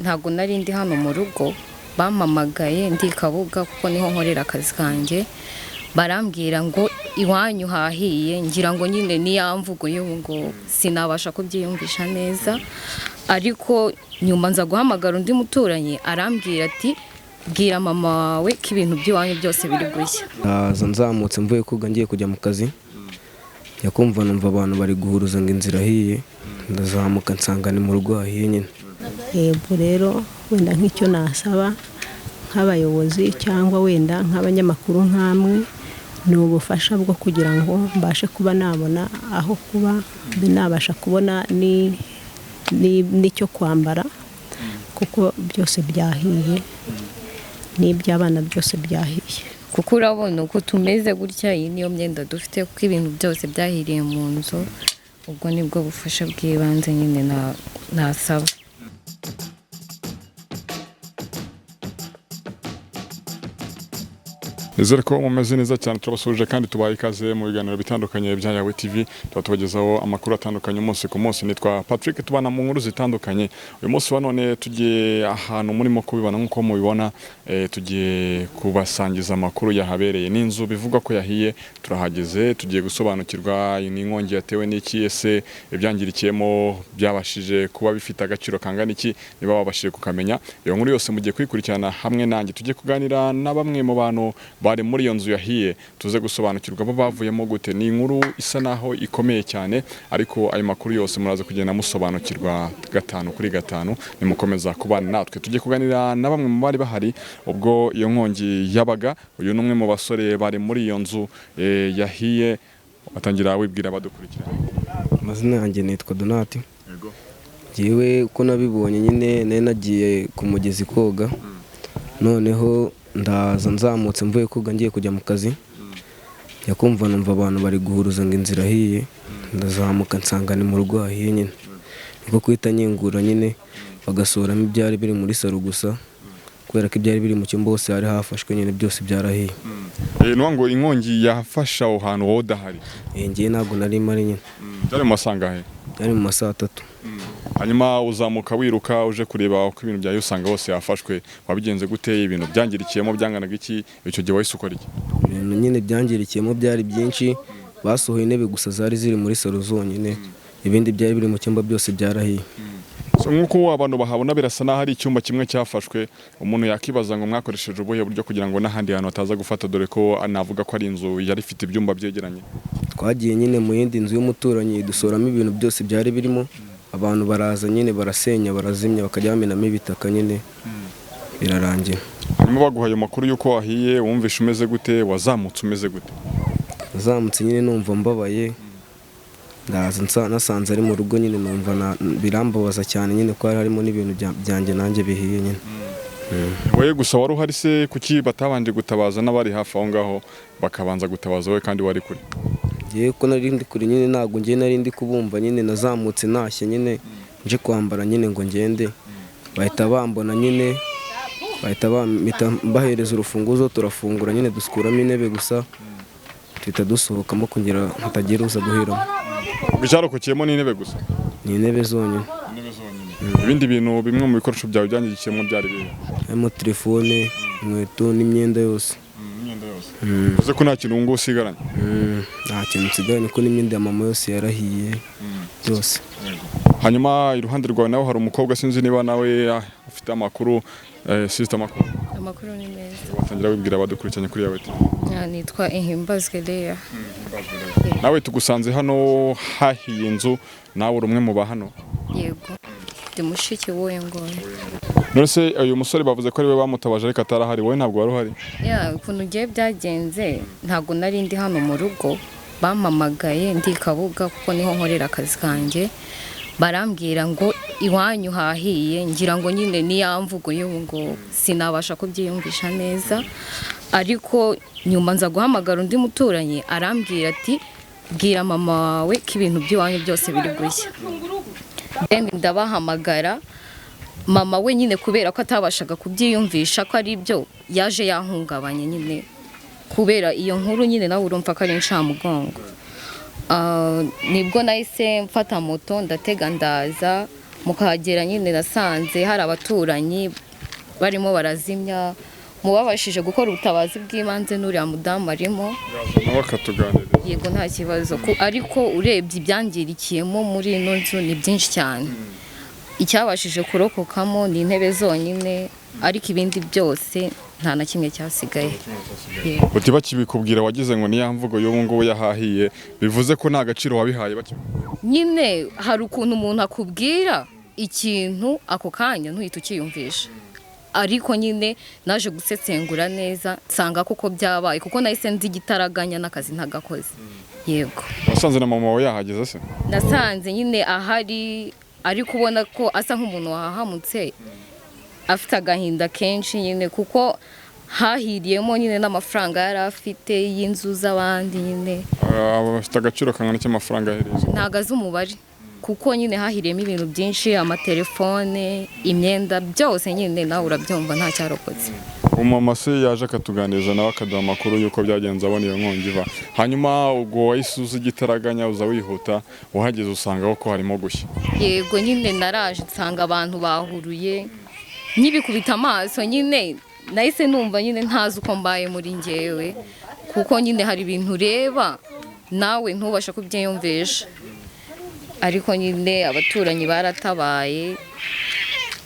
ntago nari ndi hano mu rugo, bampamagaye ndi Kabuga kuko niho nkorera akazi kanjye, barambwira ngo iwanyu hahiye, ngira ngo nyine ni ya mvugo y'ubu ngo sinabasha kubyiyumvisha neza, ariko nyuma nza guhamagara undi muturanyi arambwira ati bwira mama wawe ko ibintu by'iwanyu byose biri gushya. Nzamutse mvuye koga ngiye kujya mu kazi, yakumva numva abantu bari guhuruza ngo inzira ahiye, ndazamuka nsanga ni mu rugo hahiye nyine. Yego rero wenda nk'icyo nasaba nk'abayobozi cyangwa wenda nk'abanyamakuru nk'amwe ni ubufasha bwo kugira ngo mbashe kuba nabona aho kuba, nabasha kubona n'icyo kwambara kuko byose byahiye n'iby'abana byose byahiye. Kuko urabona uko tumeze gutya, iyi niyo myenda dufite kuko ibintu byose byahiriye mu nzu, ubwo nibwo bufasha bw'ibanze nyine nasaba. Nizere ko mumeze neza cyane, turabasuje kandi tubaye ikaze mu biganiro bitandukanye bya Yawe TV, tubagezaho amakuru atandukanye umunsi ku munsi. Nitwa Patrick, tubana mu nkuru zitandukanye. Uyu munsi wa none tugiye ahantu murimo kubibona nk'uko mubibona, tugiye kubasangiza amakuru yahabereye n'inzu bivugwa ko yahiye. Turahageze tugiye gusobanukirwa n'inkongi yatewe n'iki, ese ibyangirikiyemo byabashije kuba bifite agaciro kangana iki, niba babashije kukamenya. Iyo nkuru yose mugiye kwikurikirana hamwe nanjye, tugiye kuganira na bamwe mu bantu bari muri iyo nzu yahiye, tuze gusobanukirwa bo bavuyemo gute. Ni inkuru isa naho ikomeye cyane, ariko ayo makuru yose muraza kugenda musobanukirwa gatanu kuri gatanu, nimukomeza kubana natwe. Tugiye kuganira na bamwe mu bari bahari ubwo iyo nkongi yabaga. Uyu ni umwe mu basore bari muri iyo nzu yahiye, batangira wibwira abadukurikira. Amazina yanjye nitwa Donati. Yego. Jewe uko nabibonye nyine nari nagiye ku mugezi koga, noneho nzamutse mvuye koga ngiye kujya mu kazi, yakumva numva abantu bari guhuruza ngo inzira ahiye, ndazamuka nsanga ni mu rugo hahiye nyine. Niko kwita nyingura nyine bagasoramo ibyari biri muri saro gusa, kubera ko ibyari biri mu cyumba hose hari hafashwe nyine byose byarahiye. Ngo inkongi yafasha aho hantu wowe udahari? Ngiye ntabwo nari mari nyine. Byari mu masangahe? Byari mu masaa 3. Hanyuma uzamuka wiruka uje kureba uko ibintu byayo usanga hose yafashwe, wabigenze gute? Ibintu byangirikiyemo byanganaga iki? Icyo gihe wahise ukora iki? Ibintu nyine byangirikiyemo byari byinshi, basohoye intebe gusa zari ziri muri saro zonyine, ibindi byari biri mu cyumba byose byarahiye. Nk'uko abantu bahabona birasa naho hari icyumba kimwe cyafashwe, umuntu yakibaza ngo mwakoresheje ubuhe buryo kugira ngo n'ahandi hantu hataza gufata, dore ko anavuga ko ari inzu yari ifite ibyumba byegeranye? Twagiye nyine mu yindi nzu y'umuturanyi dusoramo ibintu byose byari birimo, abantu baraza nyine barasenya barazimya bakajya bamenamo ibitaka nyine birarangira. Hanyuma baguhaye amakuru y'uko wahiye, wumvishe umeze gute? Wazamutse umeze gute? Nazamutse nyine numva mbabaye, ndaza nasanze ari mu rugo nyine numva birambabaza cyane nyine ko harimo n'ibintu byanjye nanjye bihiye nyine. Wowe gusa wari uhari se, kuki batabanje gutabaza n'abari hafi aho ngaho bakabanza gutabaza wowe kandi wari kure? Ngiye ko nari ndi kure nyine, ntabwo ngiye nari ndi kubumva nyine, nazamutse ntashye nyine nje kwambara nyine ngo ngende, bahita bambona nyine, bahita bahereza urufunguzo turafungura nyine dusukuramo intebe gusa, tuhita dusohokamo kugira hatagira uza guhiramo. Bicarokokeyemo n'intebe gusa? Ni intebe zonyine. Ibindi bintu bimwe mu bikoresho byawe byangirikiyemo byari bihe? Harimo telefone, inkweto n'imyenda yose. Uze ko nta kintu ngo usigaranye? Nta kintu nsigaranye ko n'imyenda ya mama yose yarahiye byose. Hanyuma iruhande rwawe nawe hari umukobwa, sinzi niba nawe afite amakuru. Sister makuru? Amakuru ni meza. Watangira wibwira abadukurikiranye kuri Yawe TV. Nitwa Ihimbazwe Leah. Nawe tugusanze hano hahiye inzu, nawe uri umwe mu ba hano? Yego, ndi mushiki w'uyu nguyu. None se uyu musore bavuze ko ari we bamutabaje ariko atarahari, wowe ntabwo wari uhari? Ukuntu ugiye byagenze, ntabwo nari ndi hano mu rugo, bampamagaye ndi Kabuga kuko niho nkorera akazi kanjye, barambwira ngo iwanyu hahiye, ngira ngo nyine ni ya mvugo y'ubu ngo sinabasha kubyiyumvisha neza, ariko nyuma nza guhamagara undi muturanyi arambwira ati bwira mama wawe ko ibintu by'iwanyu byose biri gushya. Ndabahamagara, mama we nyine kubera ko atabashaga kubyiyumvisha ko ari byo, yaje yahungabanye nyine kubera iyo nkuru nyine nawe urumva ko ari inshamugongo. Nibwo nahise mfata moto ndatega ndaza, mukahagera nyine nasanze hari abaturanyi barimo barazimya, mubabashije gukora ubutabazi bw'ibanze n'uriya mudamu arimo nawe akatuganiriza. yego nta kibazo ariko urebye ibyangirikiyemo muri ino nzu ni byinshi cyane. Icyabashije kurokokamo ni intebe zonyine, ariko ibindi byose nta na kimwe cyasigaye. uti bakibikubwira wagize ngo niya mvugo y'ubu ngubu yahahiye, bivuze ko nta gaciro wabihaye nyine hari ukuntu umuntu akubwira ikintu ako kanya ntuhita ukiyumvisha, ariko nyine naje gusesengura neza nsanga kuko byabaye, kuko nahise nzi igitaraganya n'akazi ntagakoze. yego wasanze na mama wawe yahageze se? nasanze nyine ahari, ariko ubona ko asa nk'umuntu wahahamutse, afite agahinda kenshi nyine, kuko hahiriyemo nyine n'amafaranga yari afite y'inzu z'abandi nyine. Bafite agaciro kangana cy'amafaranga yahereza? ntago azi umubare, kuko nyine hahiriyemo ibintu byinshi, amatelefone, imyenda, byose nyine nawe urabyumva nta cyarokotse. umumama se yaje akatuganiriza nawe akaduha amakuru y'uko byagenze abona iyo nkongi iva, hanyuma ubwo wahise uza igitaraganya uza wihuta, uhageze usanga ko harimo gushya? yego nyine naraje nsanga abantu bahuruye, nkibikubita amaso nyine nahise numva nyine ntazi uko mbaye muri njyewe, kuko nyine hari ibintu ureba nawe ntubashe kubyiyumvisha, ariko nyine abaturanyi baratabaye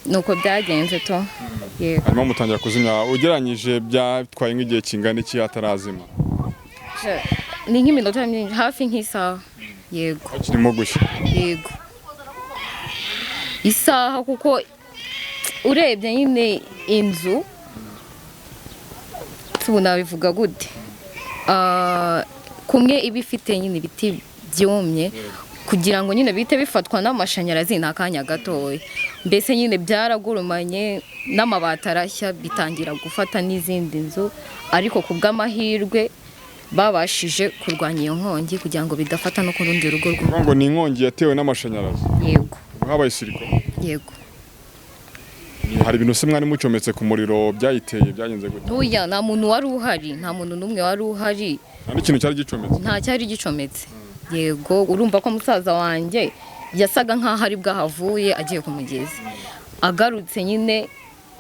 nuko byagenze to. yego hanyuma mutangira kuzimya, ugereranyije byatwaye nk'igihe kingana iki hatarazima? ni nk'iminota myinshi, hafi nk'isaha. yego kirimo gushya? yego isaha, kuko urebye nyine inzu tunabivuga gute, kumwe iba ifite nyine ibiti byumye, kugira ngo nyine bite bifatwa n'amashanyarazi ni akanya gatoya, mbese nyine byaragurumanye n'amabati arashya, bitangira gufata n'izindi nzu, ariko ku bw'amahirwe babashije kurwanya iyo nkongi kugira ngo bidafata no ku rundi rugo rw'umuntu. ngo ni inkongi yatewe n'amashanyarazi? yego habaye siriko? yego hari ibintu se mwari mucometse ku muriro byayiteye, byagenze gute? ntuya, nta muntu wari uhari, nta muntu n'umwe wari uhari, nta n'ikintu cyari gicometse? nta cyari gicometse. yego urumva ko musaza wanjye yasaga nk'aho ari bwahavuye agiye ku mugezi, agarutse nyine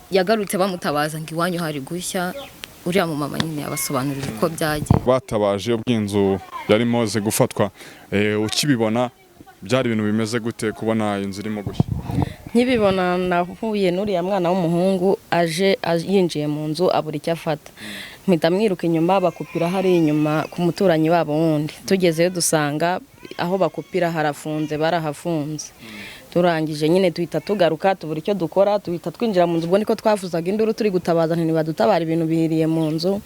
yagarutse bamutabaza ngo iwanyu hari gushya, uriya mu mama nyine yabasobanurira uko byagiye. batabaje ubw'inzu yari imaze gufatwa, ukibibona byari ibintu bimeze gute kubona inzu irimo gushya? nkibibona nahuye n'uriya mwana w'umuhungu aje yinjiye mu nzu abura icyo afata, mpita mwiruka inyuma, bakupira hari inyuma ku muturanyi wabo wundi, tugezeyo dusanga aho bakupira harafunze, barahafunze. turangije nyine tuhita tugaruka tubura icyo dukora, tuhita twinjira mu nzu, ubwo niko twavuzaga induru turi gutabaza ntibadutabara, ibintu bihiriye mu nzu,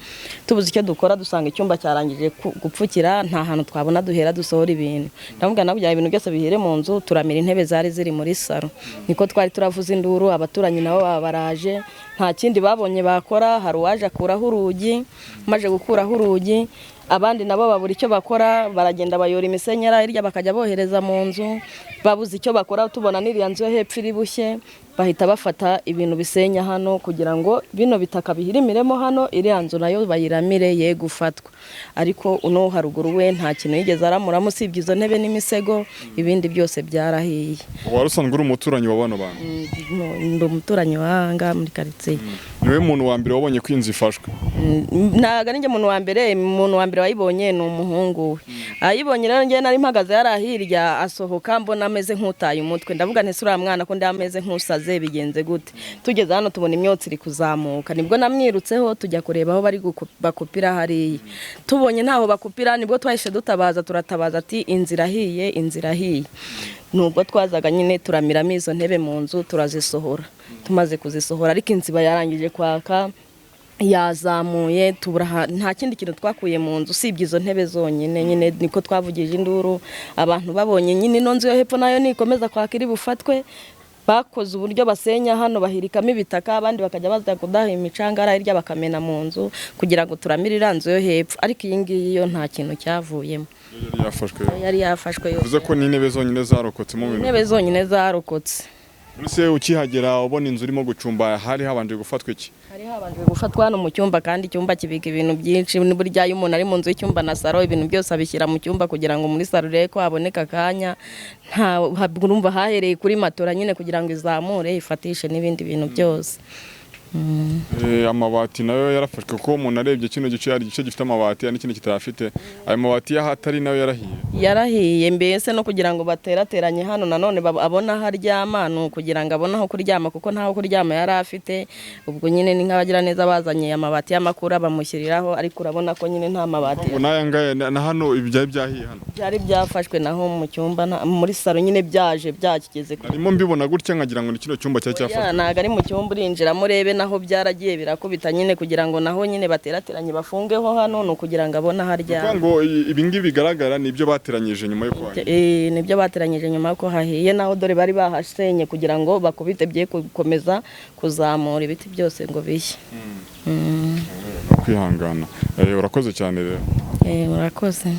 tubuze icyo dukora, dusanga icyumba cyarangije gupfukira, nta hantu twabona duhera dusohora ibintu. ndavuga nabyo ibintu byose bihire mu nzu, turamira intebe zari ziri muri saro, niko twari turavuza induru, abaturanyi nabo baraje, nta kindi babonye bakora, hari uwaje akuraho urugi, maze gukuraho urugi abandi nabo babura icyo bakora, baragenda bayora imisenyera hirya bakajya bohereza mu nzu, babuze icyo bakora, tubona n'iriya nzu yo hepfo iri bushye, bahita bafata ibintu bisenya hano kugira ngo bino bitaka bihirimiremo hano, iriya nzu nayo bayiramire ye gufatwa. ariko uno haruguru we nta kintu yigeze aramuramo usibye izo ntebe n'imisego, ibindi byose byarahiye. wari usanzwe uri umuturanyi wa bano bantu? ndi umuturanyi wahanga muri karitsiye. niwe muntu wa mbere wabonye ko inzu ifashwe? ntago ari njye muntu wa mbere wayibonye ni umuhungu we. ayibonye rero njye nari mpagaze yari ahirya, asohoka mbona ameze nk'utaye umutwe, ndavuga nti uriya mwana ko ndi ameze nk'usaze, bigenze gute? tugeze hano tubona imyotsi iri kuzamuka, nibwo namwirutseho tujya kureba aho bari bakupira hariya, tubonye ntaho bakupira nibwo twahise dutabaza, turatabaza ati inzira ahiye, inzira ahiye. nubwo twazaga nyine turamiramo izo ntebe mu nzu turazisohora, tumaze kuzisohora ariko inziba yarangije kwaka, yazamuye, tubura nta kindi kintu twakuye mu nzu usibye izo ntebe zonyine, nyine niko twavugije induru. abantu babonye nyine ino nzu yo hepfo nayo nikomeza kwaka iri bufatwe, bakoze uburyo basenya hano bahirikamo ibitaka, abandi bakajya baza kudaha imicanga hirya bakamena mu nzu kugira ngo turamire iriya nzu yo hepfo, ariko iyi ngiyi yo nta kintu cyavuyemo, yari yafashwe yari yafashwe yose. bivuze ko n'intebe zonyine zarokotsemo? intebe zonyine zarokotse. Ese ukihagera ubona inzu urimo gucumba hari habanje gufatwa iki? hari habanje gufatwa hano mu cyumba kandi icyumba kibika ibintu byinshi burya iyo umuntu ari mu nzu y'icyumba na saro ibintu byose abishyira mu cyumba kugira ngo muri saro rero ko haboneka akanya urumva hahereye kuri matora nyine kugira ngo izamure ifatishe n'ibindi bintu byose. Amabati nayo yarafashwe kuko umuntu arebye kino gice hari igice gifite amabati n'ikindi kitafite. Ayo mabati y'ahatari nayo yarahiye mbese no kugira ngo baterateranye hano nanone abona haryama no kugira ngo abone aho kuryama kuko ntaho kuryama yari afite. Ubwo nyine ni nk'abagira neza bazanye amabati y'amakuru bamushyiriraho ariko urabona ko nyine nta mabati. Nayangaya na hano ibyaye byahiye hano. Byari byafashwe naho mu cyumba muri saro nyine byakigeze. Narimo mbibona gutya nkagira ngo ni kino cyumba cyafashwe. Ntago ari mu cyumba urinjiramo rebe naho byaragiye birakubita nyine kugira ngo naho nyine baterateranye bafungeho hano no kugira ngo abone harya. Ngo ibi ngibi bigaragara nibyo bateranyije nyuma yo kwahiye. Nibyo bateranyije nyuma yo hahiye naho dore bari bahasenye kugira ngo bakubite bye gukomeza kuzamura ibiti byose ngo bishye. Kwihangana. Urakoze cyane rero. Urakoze.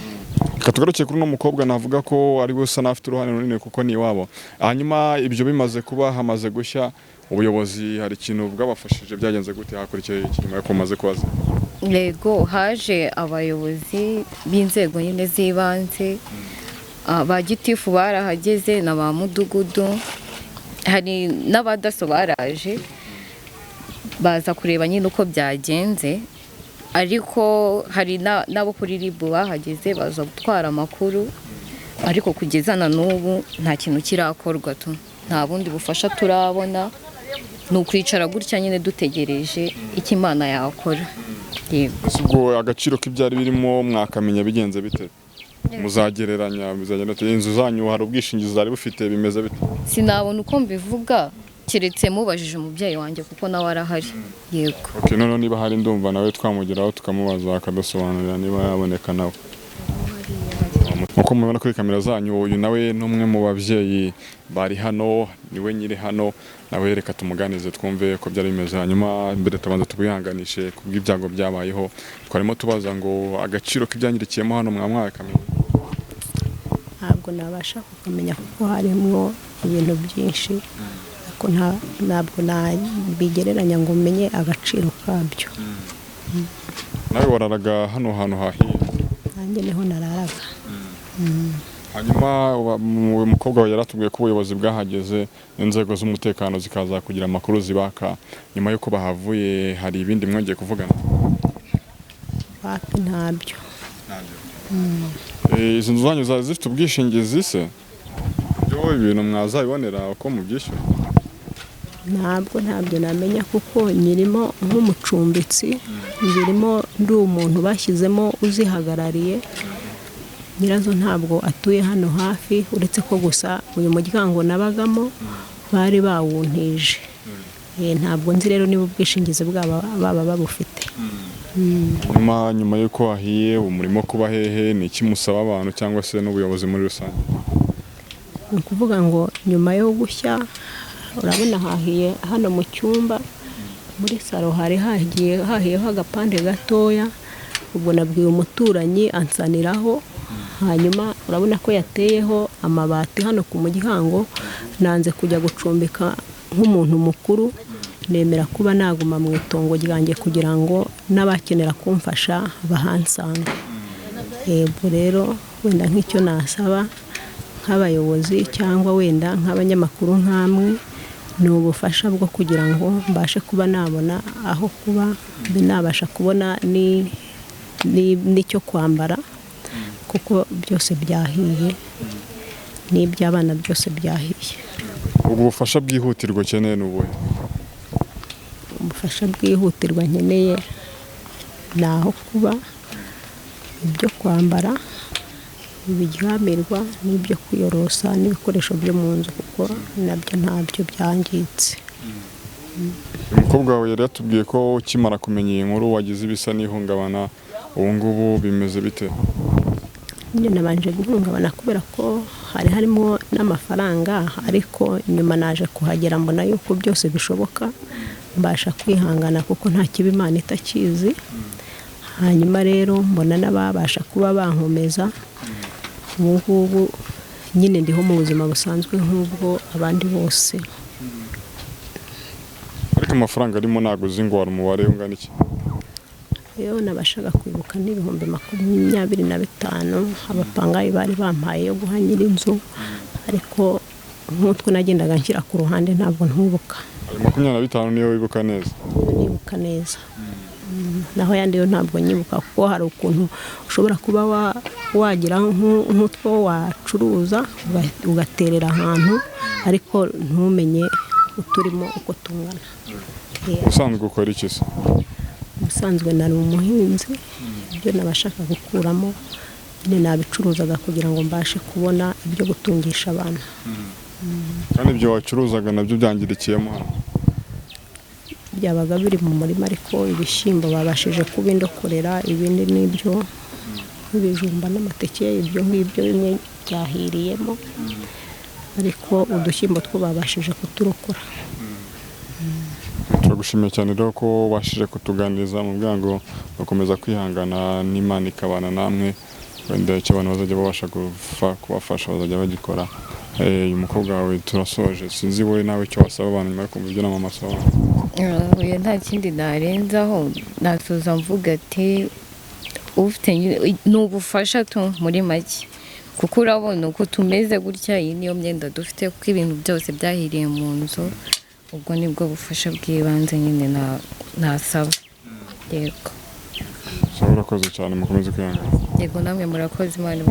Katugaruke kuri no mukobwa navuga ko ari we usa n'afite uruhare runini kuko ni iwabo. Hanyuma ibyo bimaze kuba hamaze gushya ubuyobozi hari ikintu bwabafashije byagenze gute hakurikiye inyuma yo kumaze kwaza? Yego haje abayobozi b'inzego nyine z'ibanze ba gitifu barahageze na ba mudugudu hari n'abadaso baraje baza kureba nyine uko byagenze ariko hari nabo kuri ribu bahageze baza gutwara amakuru ariko kugeza na n'ubu nta kintu kirakorwa nta bundi bufasha turabona ni ukwicara gutya nyine dutegereje icyo Imana yakora. Ubwo agaciro k'ibyari birimo mwakamenya bigenze bite? Muzagereranya inzu zanyu hari ubwishingizi zari bufite bimeze bite? Sinabona uko mbivuga keretse mubajije umubyeyi wanjye kuko nawe arahari. Yego. Okay, none niba hari ndumva nawe twamugeraho tukamubaza akadusobanurira niba yaboneka nawe. Uko mubona kuri kamera zanyu uyu nawe n'umwe mu bavyeyi bari hano niwe nyiri hano nawe reka tumuganize twumve ko byari bimeze hanyuma mbere tubanza tubihanganishe kubw'ibyago byabayeho twarimo tubaza ngo agaciro k'ibyangirikiyemo hano mwamwakamenya. Ntabwo nabasha kukamenya kuko harimo ibintu byinshi ariko ntabwo nabigereranya ngo menye agaciro kabyo. Nawe wararaga hano hantu hahiye? Nanjye niho nararaga. Hanyuma umukobwa we yaratubwiye ko ubuyobozi bwahageze inzego z'umutekano zikaza kugira amakuru zibaka nyuma yuko bahavuye hari ibindi mwongeye kuvugana? Wapi ntabyo. Izi nzu zanyu zari zifite ubwishingizi se? Byo ibintu mwazabibonera uko mubyishyura? Ntabyo namenya kuko nyirimo nk'umucumbitsi birimo ndi umuntu bashyizemo uzihagarariye nyirazo ntabwo atuye hano hafi uretse ko gusa uyu muryango nabagamo bari bawuntije. Ntabwo nzi rero niba ubwishingizi baba babufite. Nyuma yuko hahiye umurimo kuba hehe ni iki musaba abantu cyangwa se n'ubuyobozi muri rusange? Ni ukuvuga ngo nyuma yo gushya urabona hahiye hano mu cyumba muri saro hari hahiyeho agapande gatoya ubwo nabwiye umuturanyi ansaniraho hanyuma urabona ko yateyeho amabati hano ku muryango nanze kujya gucumbika nk'umuntu mukuru nemera kuba naguma mu itongo ryanjye kugira ngo n'abakenera kumfasha bahansanga. Yego rero wenda nk'icyo nasaba nk'abayobozi cyangwa wenda nk'abanyamakuru nk'amwe ni ubufasha bwo kugira ngo mbashe kuba nabona aho kuba nabasha kubona n'icyo kwambara kuko byose byahiye n'iby'abana byose byahiye. Ubwo bufasha bwihutirwa cyane n'ubuhe? Ubufasha bwihutirwa nkeneye ni aho kuba, ibyo kwambara, ibiryamirwa n'ibyo kwiyorosa n'ibikoresho byo mu nzu kuko nabyo ntabyo byangiritse. Umukobwa wawe yari yatubwiye ko ukimara kumenya iyi nkuru wagize ibisa n'ihungabana ubu ngubu bimeze bite? Njye nabanje guhungabana kubera ko hari harimo n'amafaranga ariko nyuma naje kuhagera mbona yuko byose bishoboka mbasha kwihangana kuko nta kibi Imana itakizi. Hanyuma rero mbona n'ababasha kuba bankomeza ubu ngubu nyine ndiho mu buzima busanzwe nk'ubwo abandi bose. amafaranga arimo ntabwo uzi ngo wari umubare ungana iki? Iyo nabashaga kwibuka n'ibihumbi 25 abapangayi bari bampaye yo guha nyir'inzu, ariko nk'utwo nagendaga nshyira ku ruhande ntabwo ntubuka. 25 niyo wibuka neza? Nibuka neza. Naho yandi yo ntabwo nyibuka, kuko hari ukuntu ushobora kuba wagira nk'utwo wacuruza ugaterera ahantu ariko ntumenye uturimo uko tungana. Usanzwe ukora iki se? Ubusanzwe nari umuhinzi, ibyo nabashaka gukuramo nyine nabicuruzaga kugira ngo mbashe kubona ibyo gutungisha abana. Kandi ibyo wacuruzaga nabyo byangirikiyemo hano? Byabaga biri mu murima, ariko ibishyimbo babashije kubindokorera, ibindi n'ibyo nk'ibijumba n'amateke, ibyo ngibyo bimwe byahiriyemo, ariko udushyimbo two babashije kuturokora. Turagushimiye cyane rero ko wabashije kutuganiriza mu bwango bakomeza kwihangana n'Imana ikabana namwe, wenda icyo abantu bazajya babasha kubafasha bazajya bagikora. Uyu mukobwa wawe turasoje, sinzi wowe nawe icyo wasaba abantu nyuma yo kumva ibyo nama masaba? Oya, nta kindi narenzaho, natuza mvuga ati ufite n'ubufasha tu muri make, kuko urabona uko tumeze gutya, iyi niyo myenda dufite, kuko ibintu byose byahiriye mu nzu. Ubwo nibwo bufasha bw'ibanze nyine nasaba. Yego. Urakoze cyane, mukomeze kwihangana. Yego, namwe murakoze, Imana.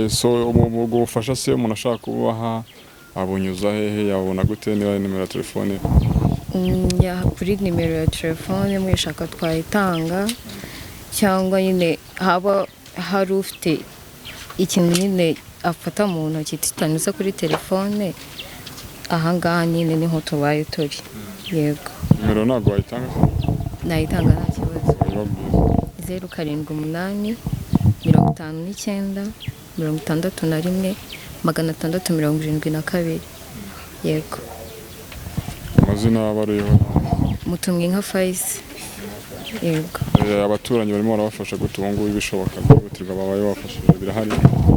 So ubwo bufasha se umuntu ashaka kubaha abunyuza hehe, yabona gute? Niba nimero ya telefone? Kuri nimero ya telefone mwishaka twayitanga, cyangwa nyine haba hari ufite ikintu nyine afata mu ntoki kitanyuze kuri telefone, ahangaha nyine niho tubaye turi. Yego. Nimero ntabwo wayitanga? Nayitanga nta kibazo. 078 59 61 672. Yego. Amazina y'abaruyeho? Mutumwinka Faisi. Yego. Abaturanyi barimo barabafasha gute ubu ngubu ibishoboka byihutirwa babaye bafashije birahari?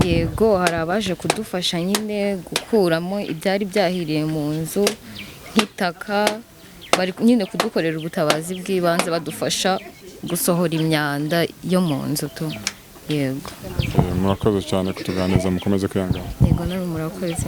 Yego, hari abaje kudufasha nyine gukuramo ibyari byahiriye mu nzu nk'itaka, bari nyine kudukorera ubutabazi bw'ibanze badufasha gusohora imyanda yo mu nzu tu. Yego. Murakoze cyane kutuganiriza, mukomeze kwihangana. Yego, nawe murakoze.